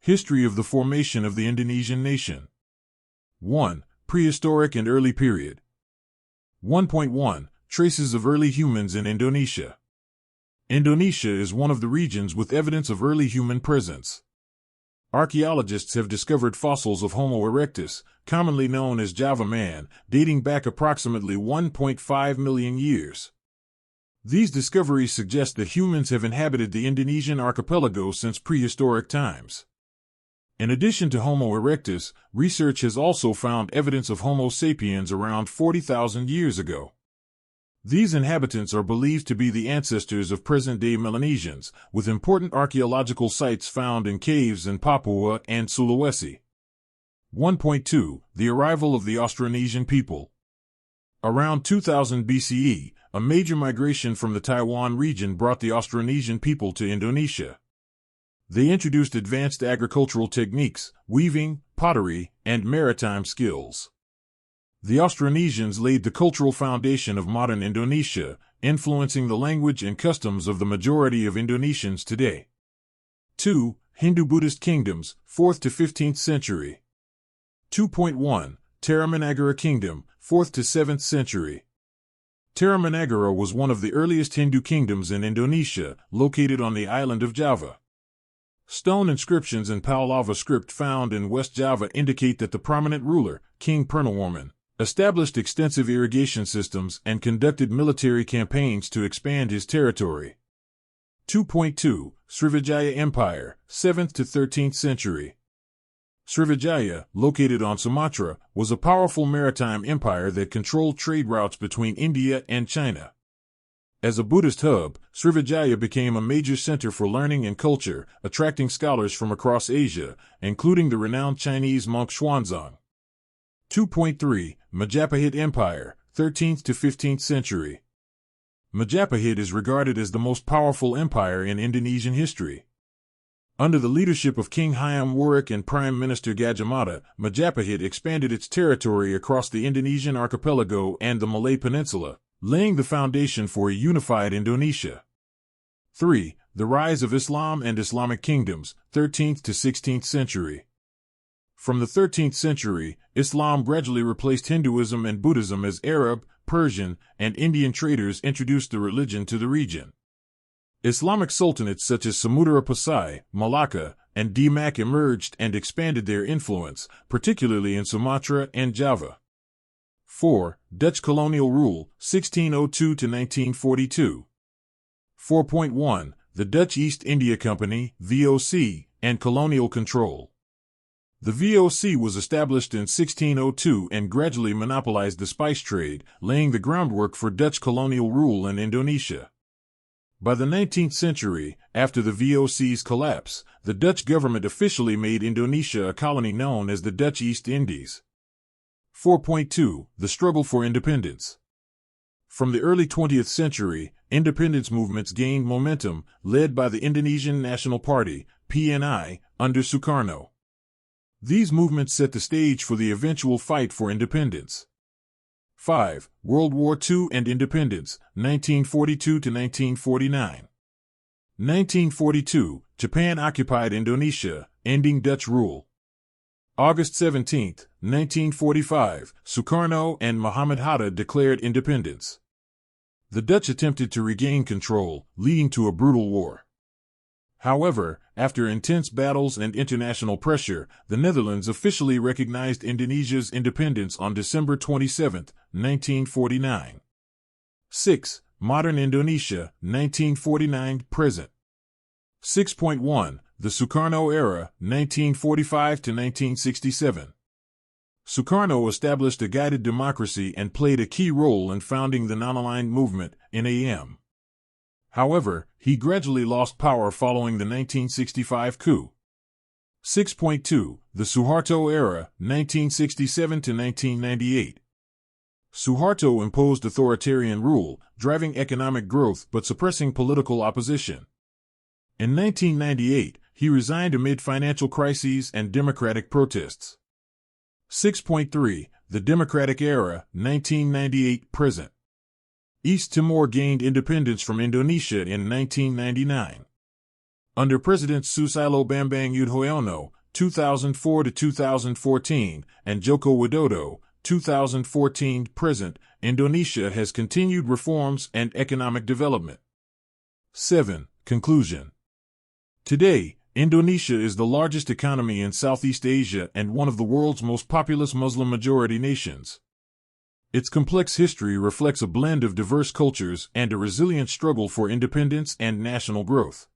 History of the formation of the Indonesian nation. 1. Prehistoric and early period. 1.1. Traces of early humans in Indonesia. Indonesia is one of the regions with evidence of early human presence. Archaeologists have discovered fossils of Homo erectus, commonly known as Java man, dating back approximately 1.5 million years. These discoveries suggest that humans have inhabited the Indonesian archipelago since prehistoric times. In addition to Homo erectus, research has also found evidence of Homo sapiens around 40,000 years ago. These inhabitants are believed to be the ancestors of present-day Melanesians, with important archaeological sites found in caves in Papua and Sulawesi. 1.2. The arrival of the Austronesian people. Around 2000 BCE, a major migration from the Taiwan region brought the Austronesian people to Indonesia. They introduced advanced agricultural techniques, weaving, pottery, and maritime skills. The Austronesians laid the cultural foundation of modern Indonesia, influencing the language and customs of the majority of Indonesians today. 2. Hindu-Buddhist kingdoms, 4th to 15th century. 2.1. Tarumanagara Kingdom, 4th to 7th century. Tarumanagara was one of the earliest Hindu kingdoms in Indonesia, located on the island of Java. Stone inscriptions in Pallav script found in West Java indicate that the prominent ruler, King Purnawarman, established extensive irrigation systems and conducted military campaigns to expand his territory. 2.2. Srivijaya Empire, 7th to 13th century. Srivijaya, located on Sumatra, was a powerful maritime empire that controlled trade routes between India and China. As a Buddhist hub, Srivijaya became a major center for learning and culture, attracting scholars from across Asia, including the renowned Chinese monk Xuanzang. 2.3. Majapahit Empire, 13th to 15th century. Majapahit is regarded as the most powerful empire in Indonesian history. Under the leadership of King Hayam Wuruk and Prime Minister Gajah Mada, Majapahit expanded its territory across the Indonesian archipelago and the Malay Peninsula, laying the foundation for a unified Indonesia. 3. The rise of Islam and Islamic kingdoms, 13th to 16th century. From the 13th century, Islam gradually replaced Hinduism and Buddhism as Arab, Persian, and Indian traders introduced the religion to the region. Islamic sultanates such as Samudra Pasai, Malacca, and Demak emerged and expanded their influence, particularly in Sumatra and Java. 4. Dutch colonial rule, 1602 to 1942. 4.1. The Dutch East India Company, VOC, and colonial control. The VOC was established in 1602 and gradually monopolized the spice trade, laying the groundwork for Dutch colonial rule in Indonesia. By the 19th century, after the VOC's collapse, the Dutch government officially made Indonesia a colony known as the Dutch East Indies. 4.2. The struggle for independence. From the early 20th century, independence movements gained momentum, led by the Indonesian National Party, PNI, under Sukarno. These movements set the stage for the eventual fight for independence. 5. World War II and independence, 1942 to 1949. 1942, Japan occupied Indonesia, ending Dutch rule. August 17, 1945, Sukarno and Muhammad Hatta declared independence. The Dutch attempted to regain control, leading to a brutal war. However, after intense battles and international pressure, the Netherlands officially recognized Indonesia's independence on December 27, 1949. 6. Modern Indonesia, 1949-present. 6.1. The Sukarno era, 1945 to 1967. Sukarno established a guided democracy and played a key role in founding the Non-Aligned Movement, NAM. However, he gradually lost power following the 1965 coup. 6.2. The Suharto era, 1967 to 1998. Suharto imposed authoritarian rule, driving economic growth but suppressing political opposition. In 1998, he resigned amid financial crises and democratic protests. 6.3. The Democratic era, 1998-present. East Timor gained independence from Indonesia in 1999. Under President Susilo Bambang Yudhoyono, 2004 to 2014, and Joko Widodo, 2014-present, Indonesia has continued reforms and economic development. 7. Conclusion. Today, Indonesia is the largest economy in Southeast Asia and one of the world's most populous Muslim-majority nations. Its complex history reflects a blend of diverse cultures and a resilient struggle for independence and national growth.